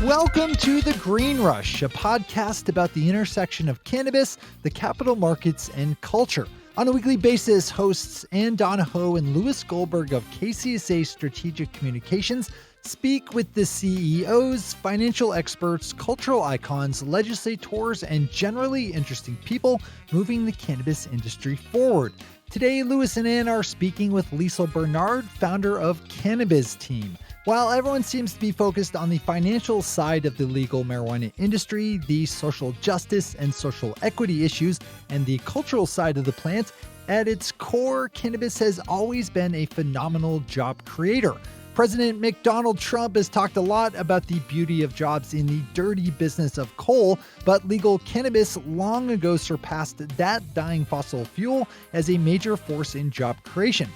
Welcome to The Green Rush, a podcast about the intersection of cannabis, the capital markets, and culture. On a weekly basis, hosts Ann Donahoe and Louis Goldberg of KCSA Strategic Communications speak with the CEOs, financial experts, cultural icons, legislators, and generally interesting people moving the cannabis industry forward. Today, Louis and Ann are speaking with Liesl Bernard, founder of CannabizTeam. While everyone seems to be focused on the financial side of the legal marijuana industry, the social justice and social equity issues, and the cultural side of the plant, at its core, cannabis has always been a phenomenal job creator. President Donald Trump has talked a lot about the beauty of jobs in the dirty business of coal, but legal cannabis long ago surpassed that dying fossil fuel as a major force in job creation.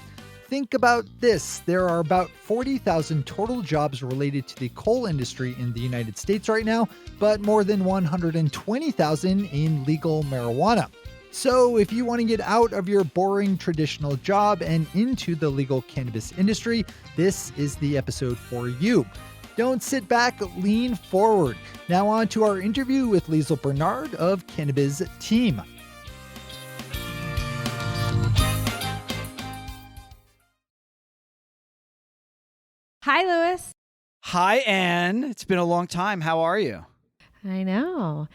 Think about this. There are about 40,000 total jobs related to the coal industry in the United States right now, but more than 120,000 in legal marijuana. So if you want to get out of your boring traditional job and into the legal cannabis industry, this is the episode for you. Don't sit back, lean forward. Now on to our interview with Liesl Bernard of CannabizTeam. Hi, Louis. Hi, Ann. It's been a long time. How are you? I know.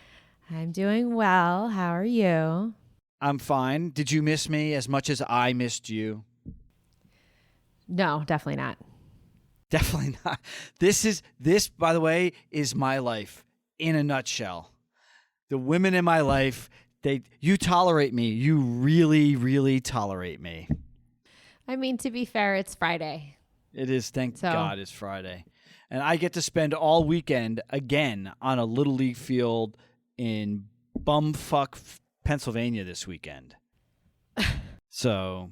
I'm doing well. How are you? I'm fine. Did you miss me as much as I missed you? No, definitely not. Definitely not. This, by the way, is my life in a nutshell. The women in my life, you tolerate me. You really, really tolerate me. I mean, to be fair, it's Friday. It is. Thank God it's Friday. And I get to spend all weekend again on a Little League field in bumfuck Pennsylvania this weekend. So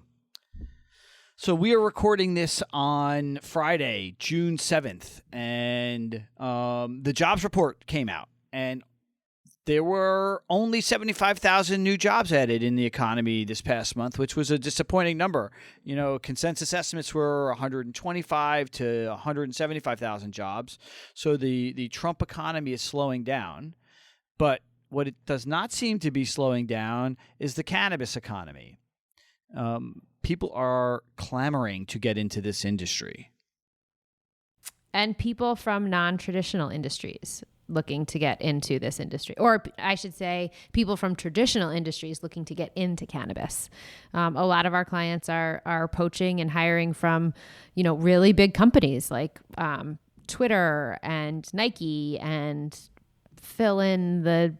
we are recording this on Friday, June 7th, and the jobs report came out, and there were only 75,000 new jobs added in the economy this past month, which was a disappointing number. You know, consensus estimates were 125 to 175,000 jobs. So the Trump economy is slowing down, but what it does not seem to be slowing down is the cannabis economy. People are clamoring to get into this industry. And people from non-traditional industries looking to get into this industry, or I should say people from traditional industries looking to get into cannabis. A lot of our clients are poaching and hiring from, really big companies like Twitter and Nike and fill in the,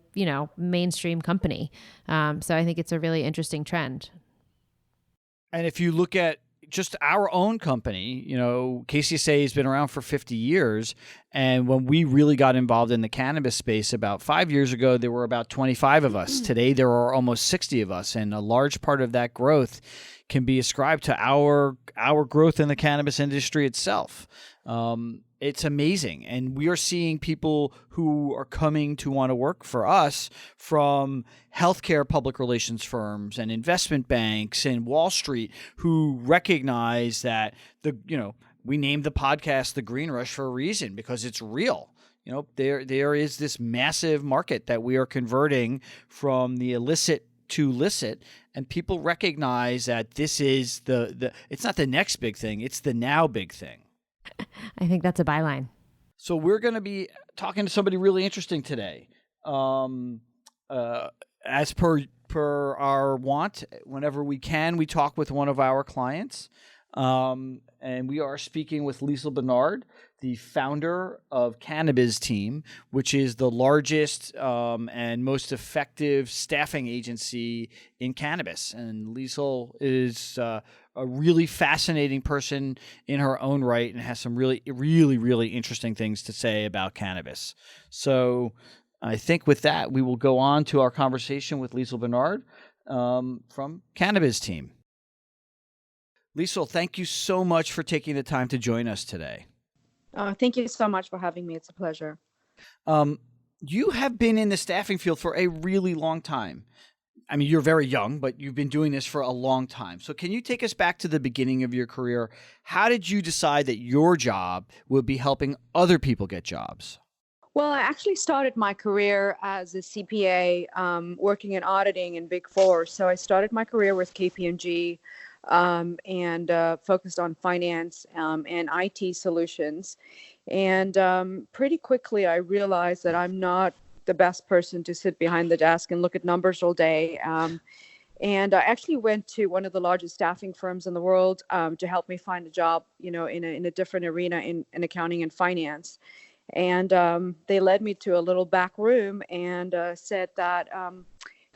mainstream company. So I think it's a really interesting trend. And if you look at just our own company, KCSA has been around for 50 years. And when we really got involved in the cannabis space about 5 years ago, there were about 25 of us. Today, there are almost 60 of us. And a large part of that growth can be ascribed to our growth in the cannabis industry itself. It's amazing. And we are seeing people who are coming to want to work for us from healthcare public relations firms and investment banks and Wall Street who recognize that we named the podcast The Green Rush for a reason, because it's real. There is this massive market that we are converting from the illicit to licit, and people recognize that this is it's not the next big thing, it's the now big thing. I think that's a byline. So we're going to be talking to somebody really interesting today. As per our want, whenever we can, we talk with one of our clients. And we are speaking with Liesl Bernard, the founder of CannabizTeam, which is the largest and most effective staffing agency in cannabis. And Liesl is a really fascinating person in her own right and has some really, really, really interesting things to say about cannabis. So I think with that, we will go on to our conversation with Liesl Bernard from CannabizTeam. Liesl, thank you so much for taking the time to join us today. Thank you so much for having me. It's a pleasure. You have been in the staffing field for a really long time. I mean, you're very young, but you've been doing this for a long time. So can you take us back to the beginning of your career? How did you decide that your job would be helping other people get jobs? Well, I actually started my career as a CPA, working in auditing in Big Four. So I started my career with KPMG, and focused on finance and IT solutions. And pretty quickly, I realized that I'm not the best person to sit behind the desk and look at numbers all day. And I actually went to one of the largest staffing firms in the world, to help me find a job, in a different arena in accounting and finance. And they led me to a little back room and said that,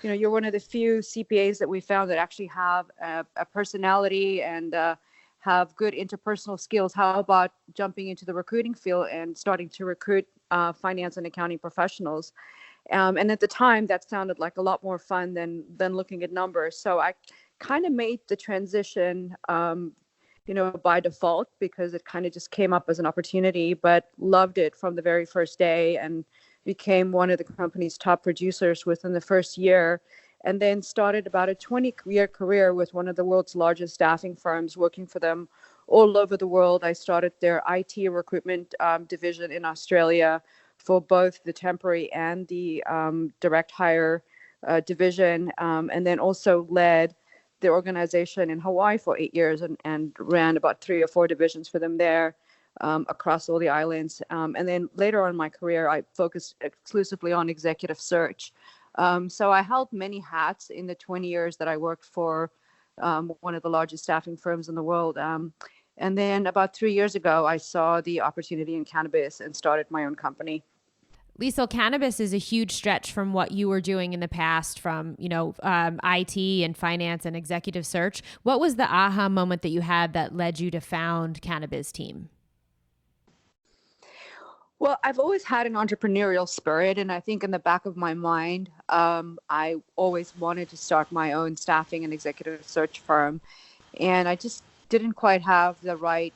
you're one of the few CPAs that we found that actually have a personality and have good interpersonal skills. How about jumping into the recruiting field and starting to recruit finance and accounting professionals? And at the time, that sounded like a lot more fun than looking at numbers. So I kind of made the transition, by default, because it kind of just came up as an opportunity, but loved it from the very first day and became one of the company's top producers within the first year. And then started about a 20-year career with one of the world's largest staffing firms, working for them all over the world. I started their IT recruitment division in Australia for both the temporary and the direct hire division, and then also led the organization in Hawaii for 8 years and ran about 3 or 4 divisions for them there, across all the islands. And then later on in my career, I focused exclusively on executive search. So I held many hats in the 20 years that I worked for one of the largest staffing firms in the world. And then about 3 years ago, I saw the opportunity in cannabis and started my own company. Liesl, cannabis is a huge stretch from what you were doing in the past, from IT and finance and executive search. What was the aha moment that you had that led you to found CannabizTeam? Well, I've always had an entrepreneurial spirit, and I think in the back of my mind, I always wanted to start my own staffing and executive search firm, and I just didn't quite have the right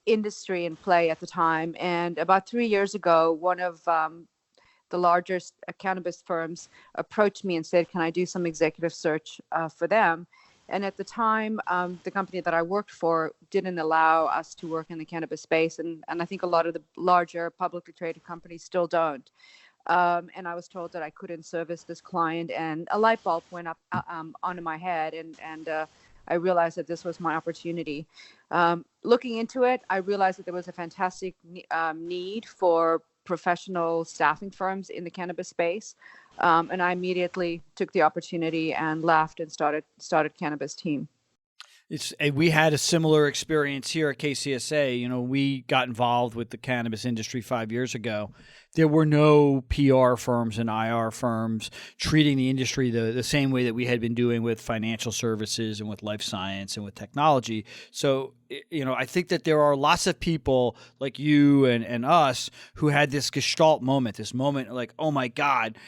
industry in play at the time. And about 3 years ago, one of the largest cannabis firms approached me and said, can I do some executive search for them? And at the time, the company that I worked for didn't allow us to work in the cannabis space. And I think a lot of the larger publicly traded companies still don't. And I was told that I couldn't service this client, and a light bulb went up onto my head, and I realized that this was my opportunity. Looking into it, I realized that there was a fantastic need for professional staffing firms in the cannabis space. And I immediately took the opportunity and left and started CannabizTeam. We had a similar experience here at KCSA. We got involved with the cannabis industry 5 years ago. There were no PR firms and IR firms treating the industry the same way that we had been doing with financial services and with life science and with technology. So, I think that there are lots of people like you and us who had this gestalt moment, like, oh my God,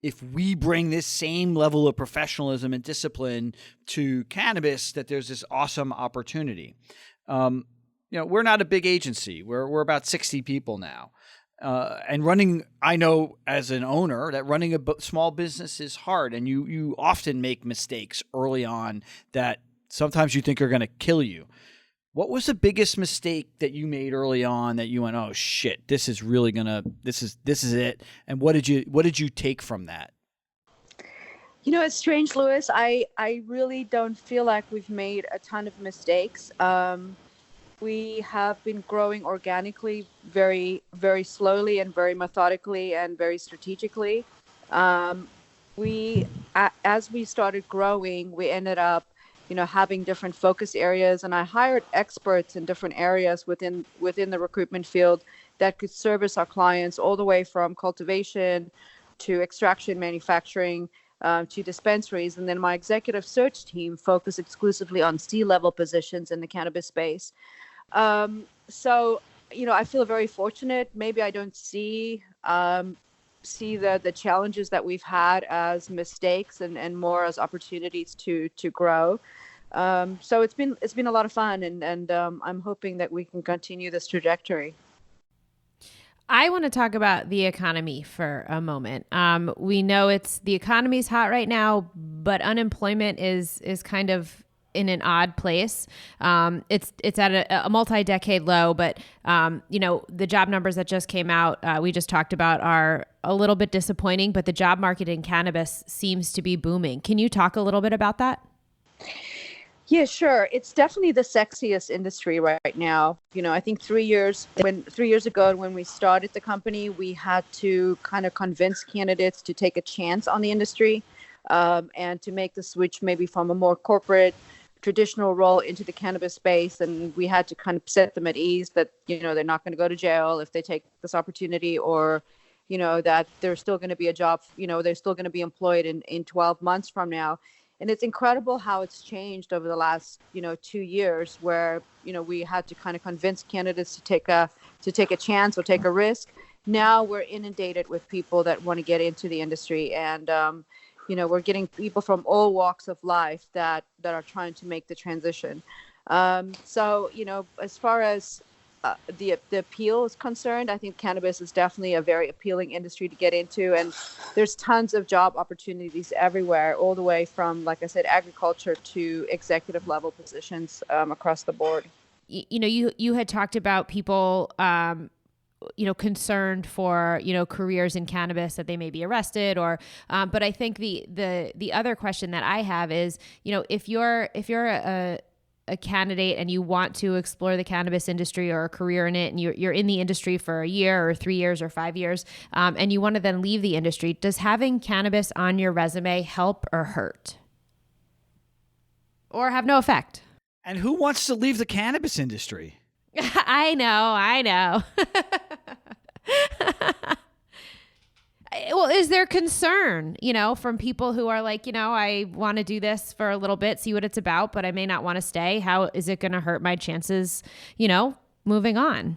if we bring this same level of professionalism and discipline to cannabis, that there's this awesome opportunity. We're not a big agency. We're about 60 people now. And I know as an owner that running a small business is hard, and you often make mistakes early on that sometimes you think are going to kill you. What was the biggest mistake that you made early on that you went, oh shit, this is it? And what did you take from that? It's strange, Louis. I really don't feel like we've made a ton of mistakes. We have been growing organically very, very slowly and very methodically and very strategically. As we started growing, we ended up having different focus areas, and I hired experts in different areas within the recruitment field that could service our clients all the way from cultivation to extraction, manufacturing, to dispensaries. And then my executive search team focused exclusively on C-level positions in the cannabis space. So, I feel very fortunate. Maybe I don't see the challenges that we've had as mistakes and more as opportunities to grow. So it's been a lot of fun, and I'm hoping that we can continue this trajectory. I want to talk about the economy for a moment. We know the economy's hot right now, but unemployment is kind of in an odd place. It's at a multi-decade low, but the job numbers that just came out, we just talked about, are a little bit disappointing, but the job market in cannabis seems to be booming. Can you talk a little bit about that? Yeah, sure. It's definitely the sexiest industry right now. I think 3 years ago when we started the company, we had to kind of convince candidates to take a chance on the industry, and to make the switch maybe from a more corporate traditional role into the cannabis space. And we had to kind of set them at ease that, they're not going to go to jail if they take this opportunity, or, that there's still going to be a job, they're still going to be employed in 12 months from now. And it's incredible how it's changed over the last, 2 years, where, we had to kind of convince candidates to take a chance or take a risk. Now we're inundated with people that want to get into the industry, and we're getting people from all walks of life that are trying to make the transition. So, as far as the appeal is concerned, I think cannabis is definitely a very appealing industry to get into, and there's tons of job opportunities everywhere, all the way from, like I said, agriculture to executive level positions across the board. You had talked about people concerned for, careers in cannabis, that they may be arrested, or, but I think the other question that I have is, if you're a candidate and you want to explore the cannabis industry or a career in it, and you're in the industry for a year or 3 years or 5 years, and you want to then leave the industry, does having cannabis on your resume help or hurt, or have no effect? And who wants to leave the cannabis industry? I know. Well, is there concern, from people who are like, I want to do this for a little bit, see what it's about, but I may not want to stay. How is it going to hurt my chances, moving on?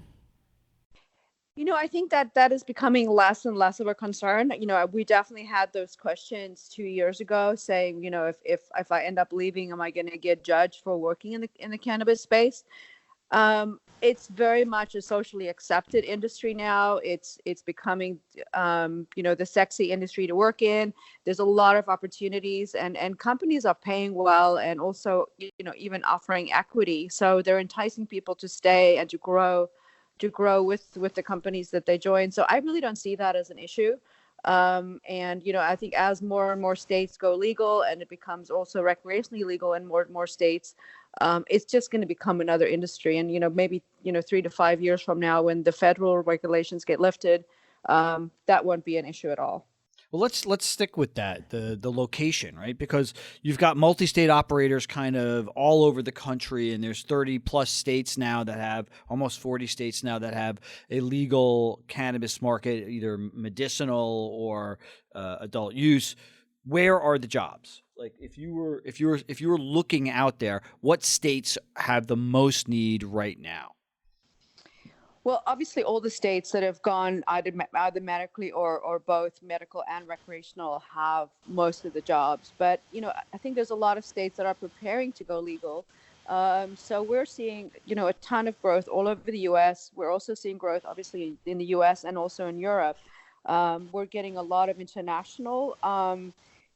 I think that is becoming less and less of a concern. We definitely had those questions 2 years ago, saying, if I end up leaving, am I going to get judged for working in the cannabis space? It's very much a socially accepted industry now. It's becoming, the sexy industry to work in. There's a lot of opportunities, and companies are paying well, and also, even offering equity. So they're enticing people to stay and to grow with the companies that they join. So I really don't see that as an issue. And, I think as more and more states go legal, and it becomes also recreationally legal in more and more states, it's just going to become another industry. And, maybe, 3 to 5 years from now, when the federal regulations get lifted, that won't be an issue at all. Well, let's stick with that, the location, right? Because you've got multi-state operators kind of all over the country, and there's 30 plus states now that have, almost 40 states now that have a legal cannabis market, either medicinal or adult use. Where are the jobs? Like, if you were looking out there, what states have the most need right now? Well, obviously, all the states that have gone either medically or both medical and recreational have most of the jobs. But, I think there's a lot of states that are preparing to go legal. So we're seeing, a ton of growth all over the U.S. We're also seeing growth, obviously, in the U.S. and also in Europe. We're getting a lot of international,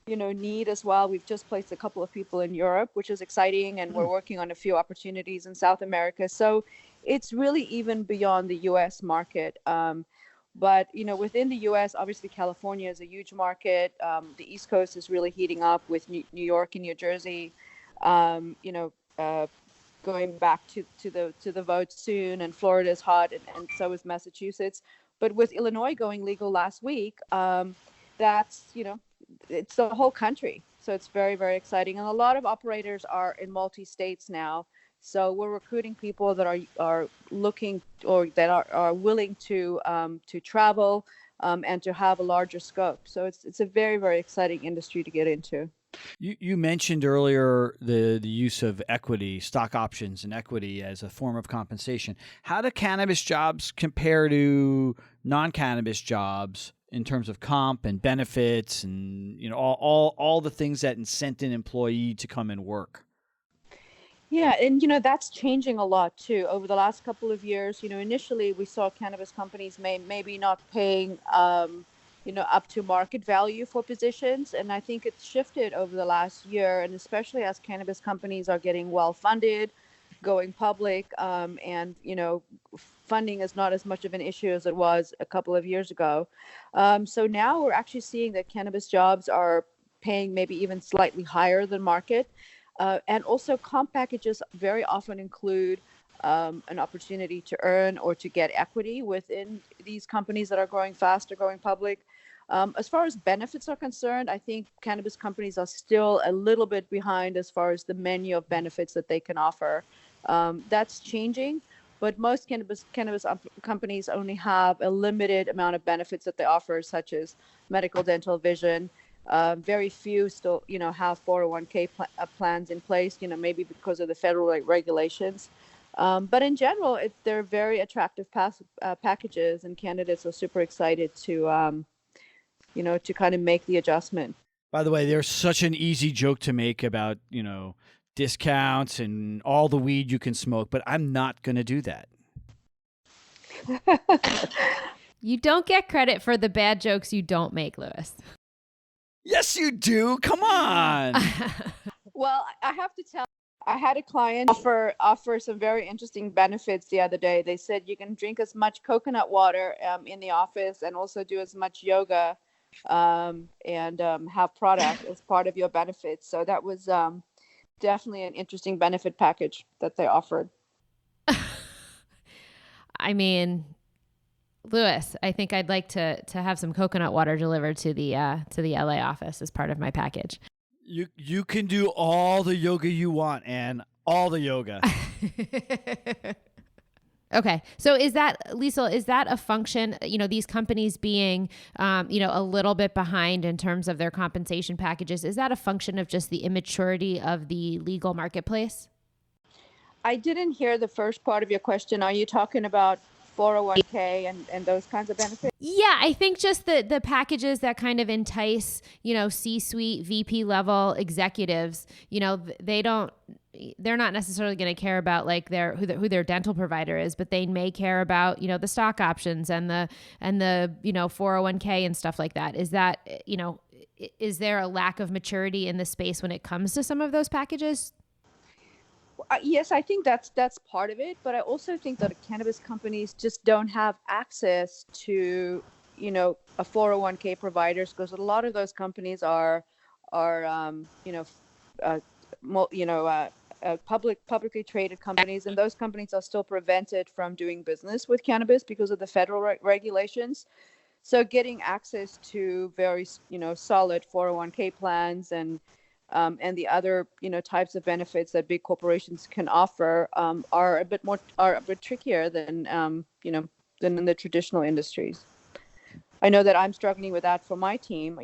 need as well. We've just placed a couple of people in Europe, which is exciting. And we're working on a few opportunities in South America. So it's really even beyond the U.S. market. But, within the U.S., obviously, California is a huge market. The East Coast is really heating up with New York and New Jersey, going back to the vote soon. And Florida is hot, and so is Massachusetts. But with Illinois going legal last week, that's, it's the whole country. So it's very, very exciting. And a lot of operators are in multi-states now. So we're recruiting people that are looking, or that are willing to travel and to have a larger scope. So it's a very, very exciting industry to get into. You mentioned earlier the use of equity, stock options and equity as a form of compensation. How do cannabis jobs compare to non-cannabis jobs in terms of comp and benefits and all the things that incent an employee to come and work? Yeah, and that's changing a lot too over the last couple of years. Initially we saw cannabis companies maybe not paying up to market value for positions. And I think it's shifted over the last year, and especially as cannabis companies are getting well funded, going public, and funding is not as much of an issue as it was a couple of years ago. So now we're actually seeing that cannabis jobs are paying maybe even slightly higher than market. And also comp packages very often include an opportunity to earn or to get equity within these companies that are growing fast or going public. As far as benefits are concerned, I think cannabis companies are still a little bit behind as far as the menu of benefits that they can offer. That's changing, but most cannabis companies only have a limited amount of benefits that they offer, such as medical, dental, vision. Very few still, have 401k plans in place, maybe because of the federal regulations. But in general, they're very attractive packages, and candidates are super excited to, to kind of make the adjustment. By the way, there's such an easy joke to make about, discounts and all the weed you can smoke, but I'm not going to do that. You don't get credit for the bad jokes you don't make, Louis. Yes, you do. Come on. Well, I have to tell, I had a client offer some very interesting benefits the other day. They said you can drink as much coconut water in the office, and also do as much yoga and have product as part of your benefits. So that was definitely an interesting benefit package that they offered. I mean, Louis, I think I'd like to have some coconut water delivered to the LA office as part of my package. You can do all the yoga you want, and all the yoga. Okay. So Liesl, is that a function, these companies being, a little bit behind in terms of their compensation packages? Is that a function of just the immaturity of the legal marketplace? I didn't hear the first part of your question. Are you talking about 401k and those kinds of benefits? Yeah, I think just the packages that kind of entice, C-suite, VP level executives, they're not necessarily going to care about like who their dental provider is, but they may care about, the stock options and the 401k and stuff like that. Is that, is there a lack of maturity in the space when it comes to some of those packages? Yes, I think that's part of it, but I also think that cannabis companies just don't have access to, a 401k providers, because a lot of those companies are publicly traded companies, and those companies are still prevented from doing business with cannabis because of the federal regulations. So getting access to very, solid 401k plans and the other, types of benefits that big corporations can offer are a bit trickier than than in the traditional industries. I know that I'm struggling with that for my team.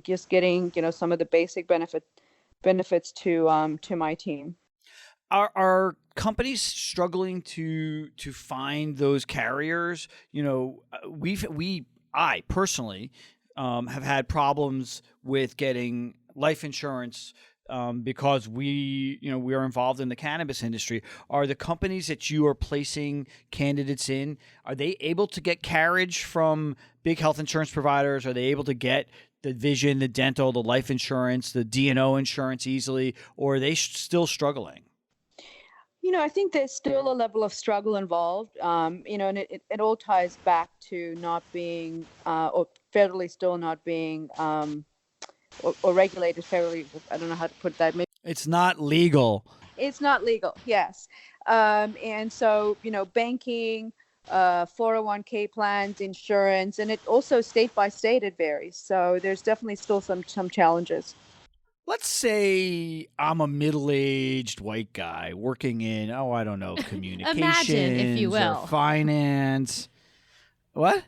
Just getting some of the basic benefits to my team. Are companies struggling to find those carriers? I personally have had problems with getting life insurance because we are involved in the cannabis industry. Are the companies that you are placing candidates in, are they able to get carriage from big health insurance providers? Are they able to get the vision, the dental, the life insurance, the D&O insurance easily, or are they still struggling? I think there's still a level of struggle involved, and it all ties back to not being, or federally still not being, or regulated federally. I don't know how to put that. Maybe it's not legal. It's not legal, yes. And so, banking, 401k plans, insurance, and it also state by state, it varies. So there's definitely still some challenges. Let's say I'm a middle-aged white guy working in, communications, Imagine, if you will, or finance. What?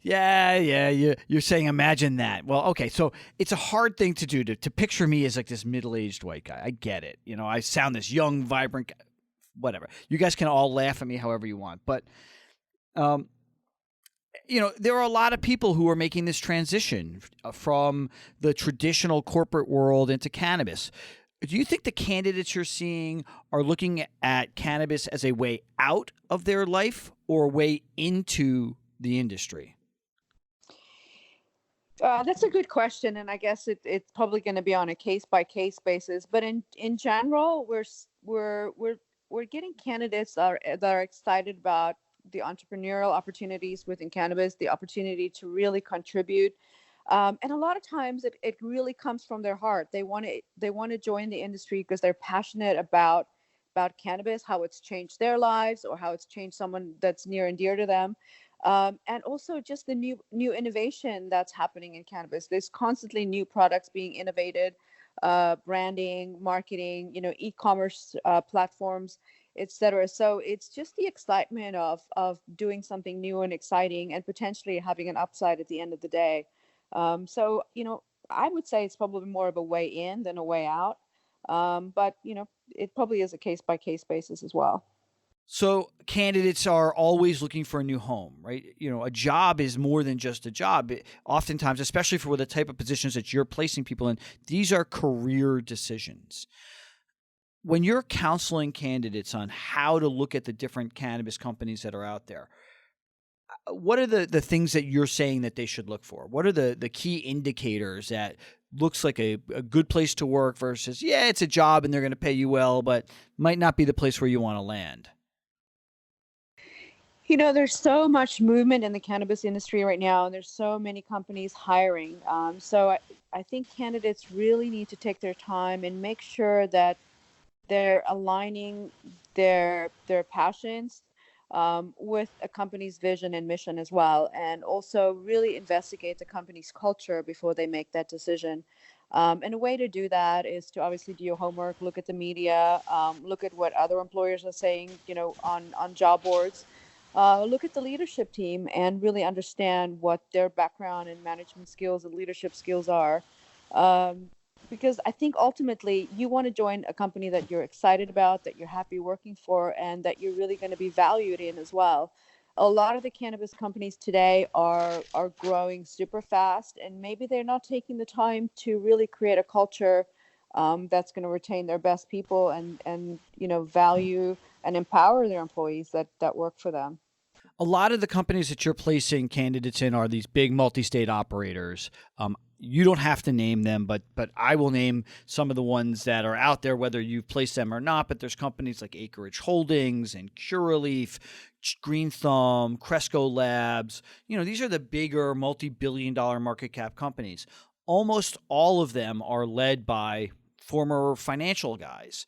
You're saying imagine that. Well, okay, so it's a hard thing to do to picture me as like this middle-aged white guy. I get it. I sound this young, vibrant guy. Whatever. You guys can all laugh at me however you want, but there are a lot of people who are making this transition from the traditional corporate world into cannabis. Do you think the candidates you're seeing are looking at cannabis as a way out of their life or a way into the industry? That's a good question, and I guess it's probably going to be on a case by case basis. But in general, we're getting candidates that are excited about the entrepreneurial opportunities within cannabis, the opportunity to really contribute, and a lot of times it really comes from their heart. They want to join the industry because they're passionate about cannabis, how it's changed their lives, or how it's changed someone that's near and dear to them. And also just the new innovation that's happening in cannabis. There's constantly new products being innovated, branding, marketing, e-commerce platforms, etc. So it's just the excitement of doing something new and exciting, and potentially having an upside at the end of the day. So I would say it's probably more of a way in than a way out. But it probably is a case by case basis as well. So candidates are always looking for a new home, right? A job is more than just a job. Oftentimes, especially for the type of positions that you're placing people in, these are career decisions. When you're counseling candidates on how to look at the different cannabis companies that are out there, what are the things that you're saying that they should look for? What are the key indicators that looks like a good place to work versus, yeah, it's a job and they're going to pay you well, but might not be the place where you want to land? There's so much movement in the cannabis industry right now, and there's so many companies hiring. So I think candidates really need to take their time and make sure that they're aligning their passions with a company's vision and mission as well, and also really investigate the company's culture before they make that decision. And a way to do that is to obviously do your homework, look at the media, look at what other employers are saying, on job boards. Look at the leadership team and really understand what their background and management skills and leadership skills are. Because I think ultimately you want to join a company that you're excited about, that you're happy working for, and that you're really going to be valued in as well. A lot of the cannabis companies today are growing super fast, and maybe they're not taking the time to really create a culture that's going to retain their best people and value and empower their employees that work for them. A lot of the companies that you're placing candidates in are these big multi-state operators. You don't have to name them, but I will name some of the ones that are out there, whether you've placed them or not. But there's companies like Acreage Holdings and Curaleaf, Green Thumb, Cresco Labs. These are the bigger multi-billion-dollar market cap companies. Almost all of them are led by former financial guys.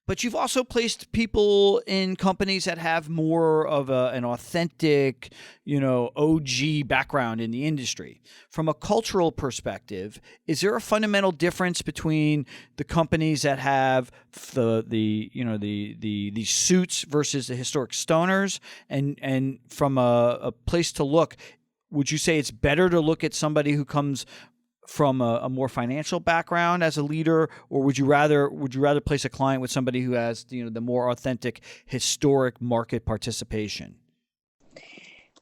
But you've also placed people in companies that have more of an authentic, OG background in the industry. From a cultural perspective, is there a fundamental difference between the companies that have the suits versus the historic stoners? And from a place to look, would you say it's better to look at somebody who comes from a more financial background as a leader, or would you rather place a client with somebody who has the more authentic historic market participation?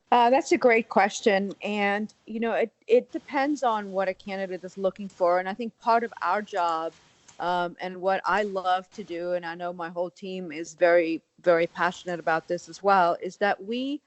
That's a great question, and it depends on what a candidate is looking for. And I think part of our job, and what I love to do, and I know my whole team is very, very passionate about this as well, is that we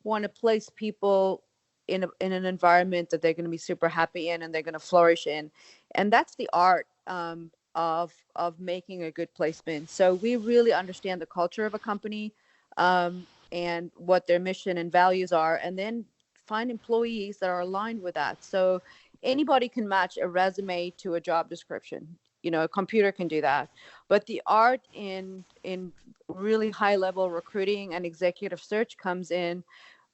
want to place people in an environment that they're going to be super happy in and they're going to flourish in. And that's the art of making a good placement. So we really understand the culture of a company, and what their mission and values are, and then find employees that are aligned with that. So anybody can match a resume to a job description. A computer can do that. But the art in really high level recruiting and executive search comes in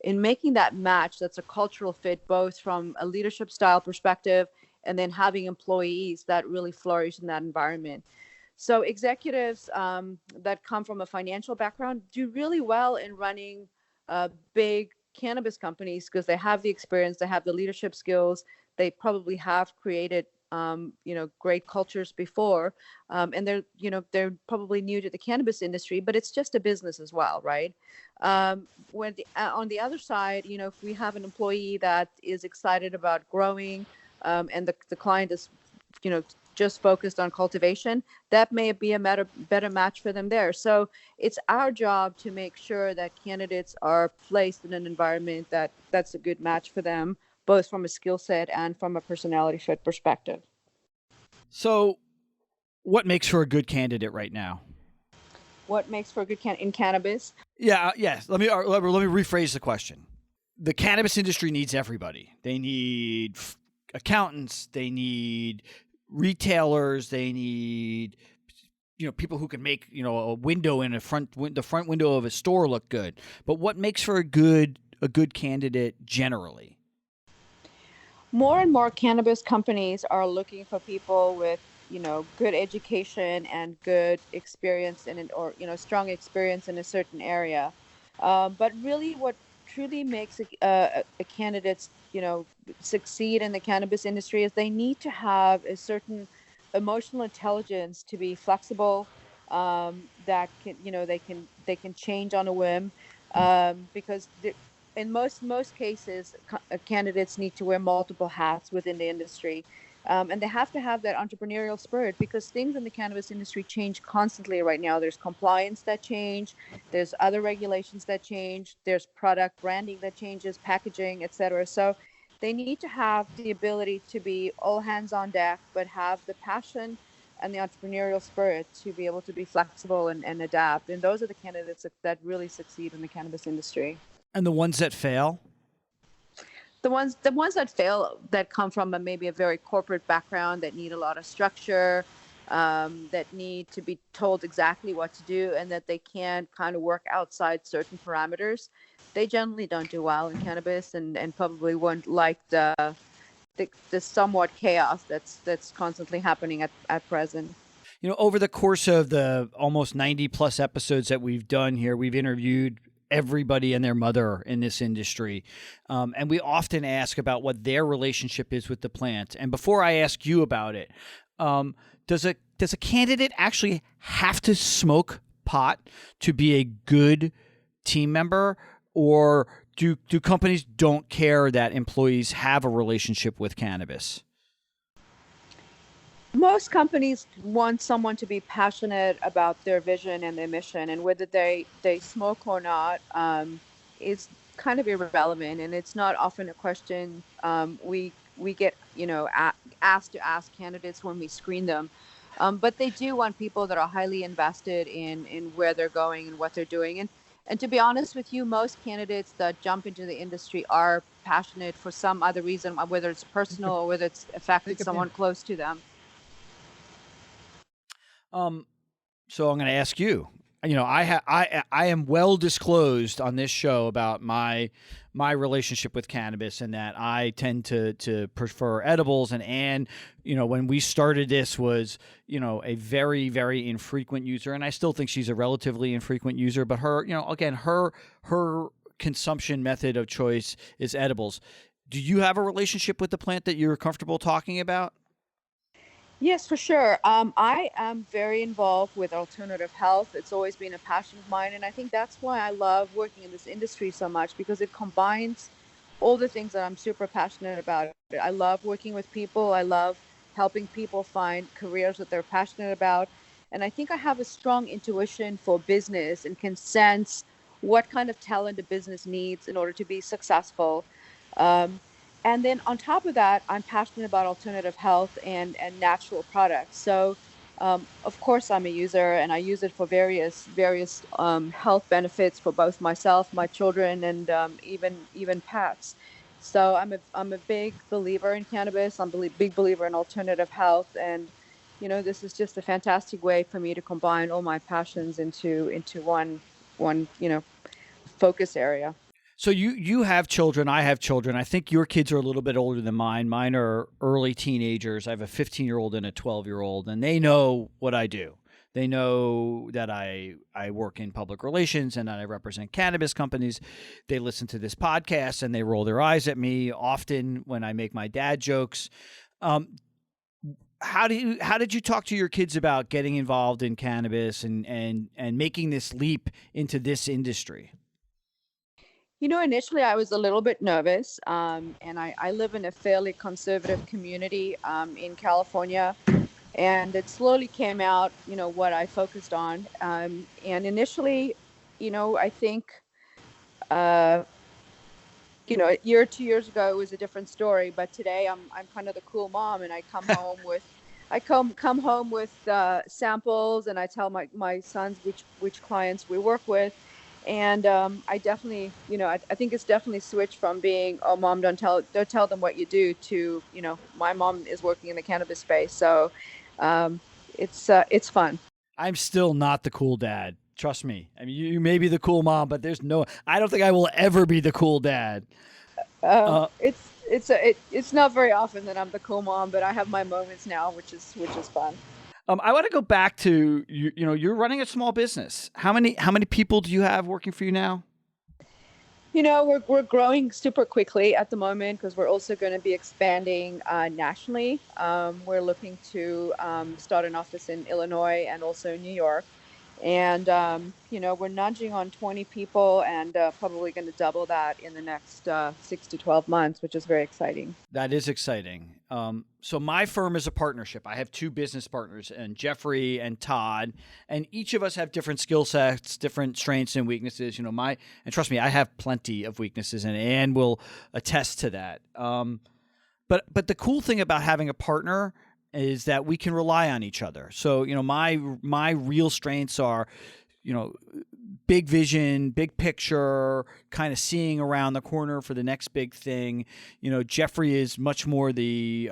making that match that's a cultural fit, both from a leadership style perspective and then having employees that really flourish in that environment. So executives that come from a financial background do really well in running big cannabis companies because they have the experience, they have the leadership skills, they probably have created great cultures before, and they're probably new to the cannabis industry, but it's just a business as well, right? On the other side, if we have an employee that is excited about growing, and the client is, just focused on cultivation, that may be a better match for them there. So it's our job to make sure that candidates are placed in an environment that's a good match for them, both from a skill set and from a personality fit perspective. So what makes for a good candidate right now? What makes for a good candidate in cannabis? Yes. Let me rephrase the question. The cannabis industry needs everybody. They need accountants. They need retailers. They need people who can make a window in the front window of a store look good. But what makes for a good candidate generally? More and more cannabis companies are looking for people with good education and good experience in it, or strong experience in a certain area. But really, what truly makes a candidate succeed in the cannabis industry is they need to have a certain emotional intelligence to be flexible, that can they can change on a whim, because in most cases candidates need to wear multiple hats within the industry. And they have to have that entrepreneurial spirit, because things in the cannabis industry change constantly right now. There's compliance that change, there's other regulations that change, there's product branding that changes, packaging, etc. So they need to have the ability to be all hands on deck, but have the passion and the entrepreneurial spirit to be able to be flexible and adapt. And those are the candidates that really succeed in the cannabis industry. And the ones that fail? The ones that fail, that come from maybe a very corporate background, that need a lot of structure, that need to be told exactly what to do, and that they can't kind of work outside certain parameters, they generally don't do well in cannabis, and probably won't like the somewhat chaos that's constantly happening at present. Over the course of the almost 90 plus episodes that we've done here, we've interviewed everybody and their mother in this industry. And we often ask about what their relationship is with the plant. And before I ask you about it, does a candidate actually have to smoke pot to be a good team member? Or do companies don't care that employees have a relationship with cannabis? Most companies want someone to be passionate about their vision and their mission, and whether they smoke or not is kind of irrelevant. And it's not often a question we get asked to ask candidates when we screen them. But they do want people that are highly invested in where they're going and what they're doing. And to be honest with you, most candidates that jump into the industry are passionate for some other reason, whether it's personal or whether it's affected someone close to them. So I'm going to ask you. I am well disclosed on this show about my relationship with cannabis, and that I tend to prefer edibles. And Anne, when we started this, was a very, very infrequent user, and I still think she's a relatively infrequent user. But her, again, her consumption method of choice is edibles. Do you have a relationship with the plant that you're comfortable talking about? Yes, for sure. I am very involved with alternative health. It's always been a passion of mine. And I think that's why I love working in this industry so much, because it combines all the things that I'm super passionate about. I love working with people. I love helping people find careers that they're passionate about. And I think I have a strong intuition for business and can sense what kind of talent a business needs in order to be successful. And then on top of that, I'm passionate about alternative health and natural products. So, of course, I'm a user, and I use it for various health benefits for both myself, my children, and even pets. So I'm a big believer in cannabis. I'm a big believer in alternative health, and this is just a fantastic way for me to combine all my passions into one focus area. So you have children, I have children. I think your kids are a little bit older than mine. Mine are early teenagers. I have a 15-year-old and a 12-year-old, and they know what I do. They know that I work in public relations and that I represent cannabis companies. They listen to this podcast and they roll their eyes at me often when I make my dad jokes. How did you talk to your kids about getting involved in cannabis and making this leap into this industry? Initially I was a little bit nervous, and I live in a fairly conservative community in California. And it slowly came out, what I focused on. And initially, I think, uh, a year, 2 years ago, it was a different story. But today, I'm kind of the cool mom, and I come home with samples, and I tell my sons which clients we work with. And I definitely, I think it's definitely switched from being, oh, mom, don't tell them what you do, to, my mom is working in the cannabis space. So um, it's fun. I'm still not the cool dad. Trust me. I mean, you may be the cool mom, but I don't think I will ever be the cool dad. Uh, It's not very often that I'm the cool mom, but I have my moments now, which is fun. I want to go back to you're running a small business. How many people do you have working for you now? We're growing super quickly at the moment, because we're also going to be expanding nationally. We're looking to start an office in Illinois and also New York. And, we're nudging on 20 people, and probably going to double that in the next 6 to 12 months, which is very exciting. That is exciting. So my firm is a partnership. I have two business partners, and Jeffrey and Todd, and each of us have different skill sets, different strengths and weaknesses. And trust me, I have plenty of weaknesses, and Ann will attest to that. But the cool thing about having a partner is that we can rely on each other. So my real strengths are, big vision, big picture, kind of seeing around the corner for the next big thing. Jeffrey is much more the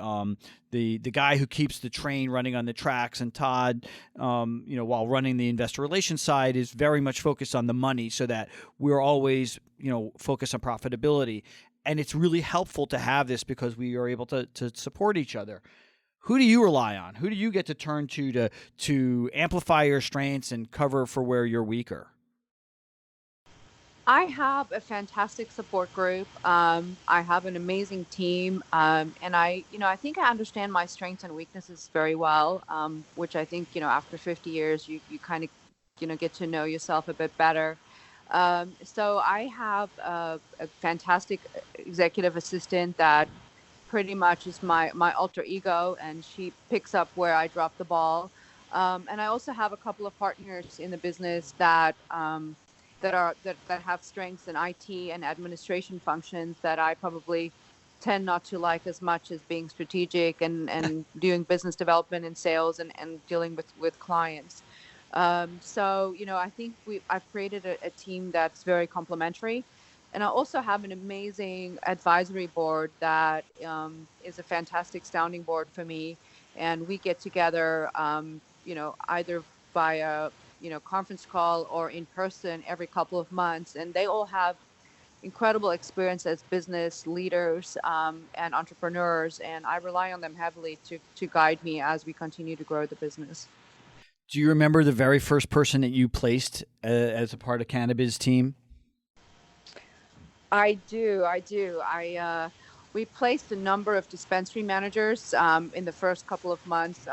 guy who keeps the train running on the tracks, and Todd, while running the investor relations side, is very much focused on the money, so that we're always, focused on profitability. And it's really helpful to have this, because we are able to support each other. Who do you rely on? Who do you get to turn to amplify your strengths and cover for where you're weaker? I have a fantastic support group. I have an amazing team, and I think I understand my strengths and weaknesses very well. Which I think, after 50 years, you kind of, get to know yourself a bit better. So I have a fantastic executive assistant that pretty much is my alter ego, and she picks up where I drop the ball. And I also have a couple of partners in the business that have strengths in IT and administration functions that I probably tend not to like as much as being strategic and doing business development and sales, and dealing with clients. So, I think I've created a team that's very complementary. And I also have an amazing advisory board that is a fantastic sounding board for me. And we get together, either via, conference call or in person every couple of months. And they all have incredible experience as business leaders and entrepreneurs. And I rely on them heavily to guide me as we continue to grow the business. Do you remember the very first person that you placed as a part of CannabizTeam? I do. We placed a number of dispensary managers in the first couple of months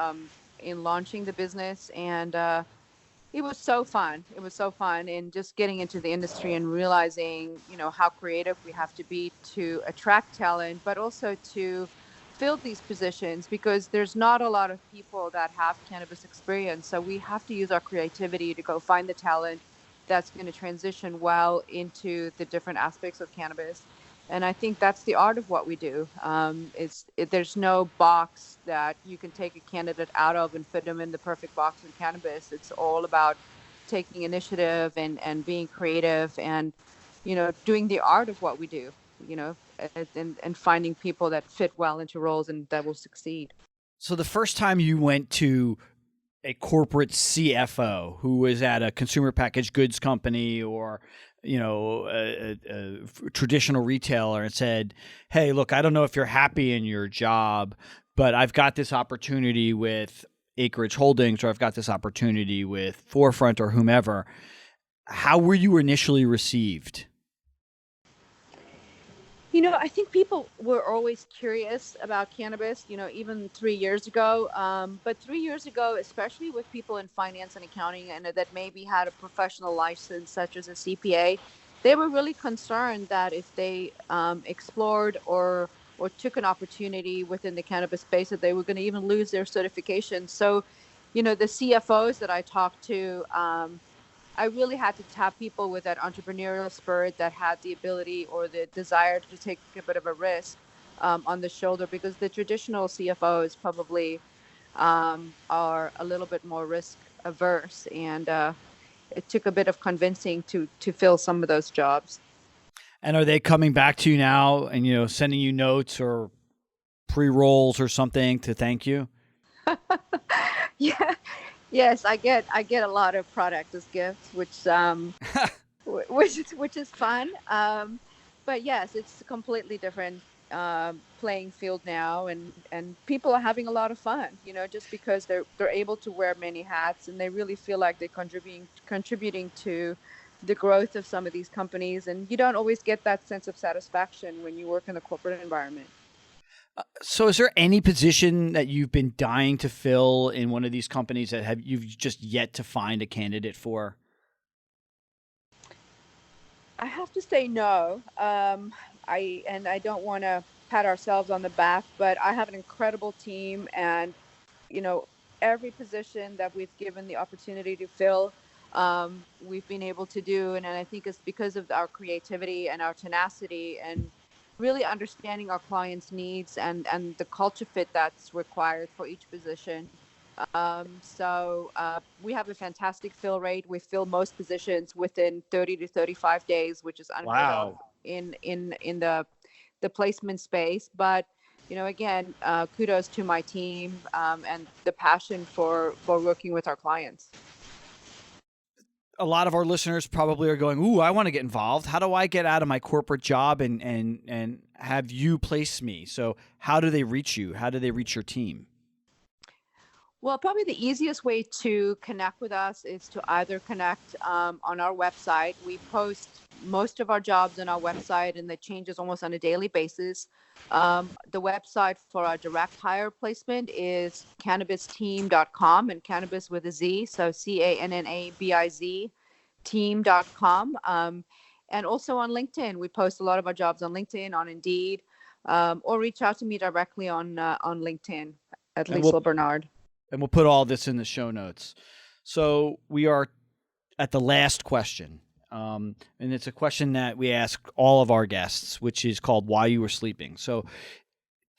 in launching the business, and it was so fun. It was so fun, and just getting into the industry and realizing, how creative we have to be to attract talent, but also to fill these positions, because there's not a lot of people that have cannabis experience. So we have to use our creativity to go find the talent that's going to transition well into the different aspects of cannabis. And I think that's the art of what we do. There's no box that you can take a candidate out of and fit them in the perfect box in cannabis. It's all about taking initiative and being creative, and, doing the art of what we do, and finding people that fit well into roles and that will succeed. So the first time you went to a corporate CFO who was at a consumer packaged goods company, or a traditional retailer, and said, "Hey, look, I don't know if you're happy in your job, but I've got this opportunity with Acreage Holdings, or I've got this opportunity with Forefront, or whomever." How were you initially received? I think people were always curious about cannabis, even 3 years ago. But 3 years ago, especially with people in finance and accounting, and that maybe had a professional license, such as a CPA, they were really concerned that if they explored or or took an opportunity within the cannabis space that they were going to even lose their certification. So, the CFOs that I talked to, I really had to tap people with that entrepreneurial spirit that had the ability or the desire to take a bit of a risk on the shoulder, because the traditional CFOs probably are a little bit more risk averse, and it took a bit of convincing to fill some of those jobs. And are they coming back to you now and, sending you notes or pre-rolls or something to thank you? Yeah. Yes, I get a lot of product as gifts, which which is fun. But yes, it's a completely different playing field now, and people are having a lot of fun. Just because they're able to wear many hats, and they really feel like they're contributing to the growth of some of these companies. And you don't always get that sense of satisfaction when you work in the corporate environment. So is there any position that you've been dying to fill in one of these companies that you've just yet to find a candidate for? I have to say no. I don't want to pat ourselves on the back, but I have an incredible team, and every position that we've given the opportunity to fill, we've been able to do, and I think it's because of our creativity and our tenacity and really understanding our clients' needs and the culture fit that's required for each position. So we have a fantastic fill rate. We fill most positions within 30 to 35 days, which is unheard of in the placement space. But again, kudos to my team and the passion for working with our clients. A lot of our listeners probably are going, "Ooh, I want to get involved. How do I get out of my corporate job and have you place me?" So how do they reach you? How do they reach your team? Well, probably the easiest way to connect with us is to either connect on our website. We post most of our jobs on our website, and that changes almost on a daily basis. The website for our direct hire placement is CannabizTeam.com, and cannabis with a Z, so CANNABIZ team.com. And also on LinkedIn. We post a lot of our jobs on LinkedIn, on Indeed, or reach out to me directly on LinkedIn at Liesl Bernard. And we'll put all this in the show notes. So we are at the last question. And it's a question that we ask all of our guests, which is called Why You Were Sleeping. So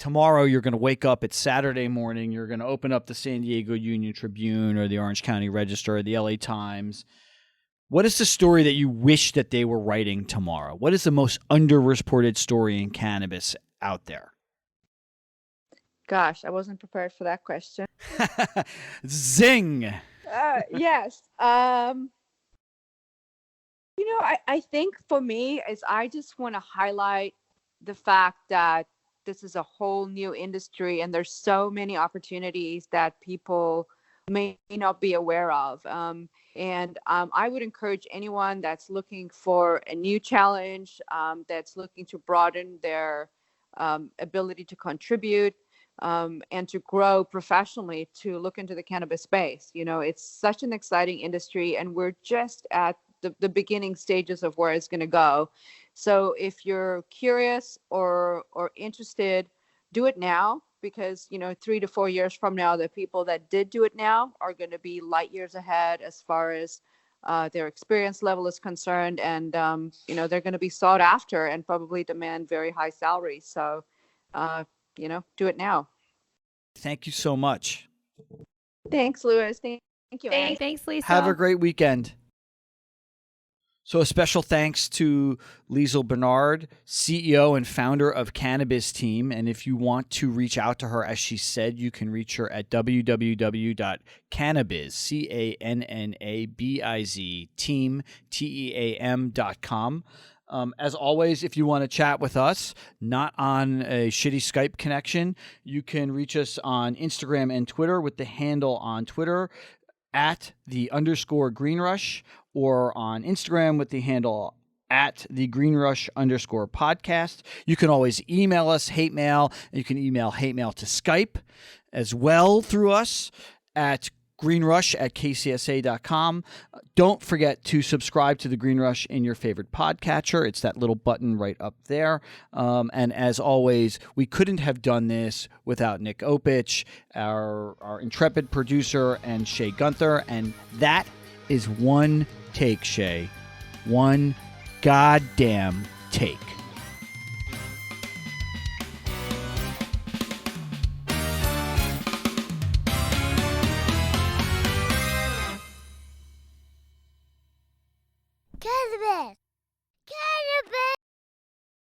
tomorrow you're going to wake up, it's Saturday morning, you're going to open up the San Diego Union Tribune or the Orange County Register or the LA Times. What is the story that you wish that they were writing tomorrow? What is the most underreported story in cannabis out there? Gosh, I wasn't prepared for that question. Zing! Yes. I think for me is I just want to highlight the fact that this is a whole new industry, and there's so many opportunities that people may not be aware of. And I would encourage anyone that's looking for a new challenge, that's looking to broaden their ability to contribute, and to grow professionally, to look into the cannabis space. It's such an exciting industry, and we're just at the beginning stages of where it's going to go. So if you're curious or interested, do it now, because 3 to 4 years from now, the people that did do it now are going to be light years ahead as far as their experience level is concerned, and they're going to be sought after and probably demand very high salaries. So do it now. Thank you so much. Thanks, Louis. Thank you, Anne. Thanks, Lisa. Have a great weekend. So a special thanks to Liesl Bernard, CEO and founder of CannabizTeam. And if you want to reach out to her, as she said, you can reach her at www.cannabiz, team, team.com. As always, if you want to chat with us, not on a shitty Skype connection, you can reach us on Instagram and Twitter with the handle on Twitter at @_GreenRush, or on Instagram with the handle at @TheGreenRush_podcast. You can always email us hate mail, and you can email hate mail to Skype as well through us at Green Rush at kcsa.com. Don't forget to subscribe to the Green Rush in your favorite podcatcher. It's that little button right up there. And as always, we couldn't have done this without Nick Opich, our intrepid producer, and Shay Gunther. And that is one take, Shay. One goddamn take. Cannabis.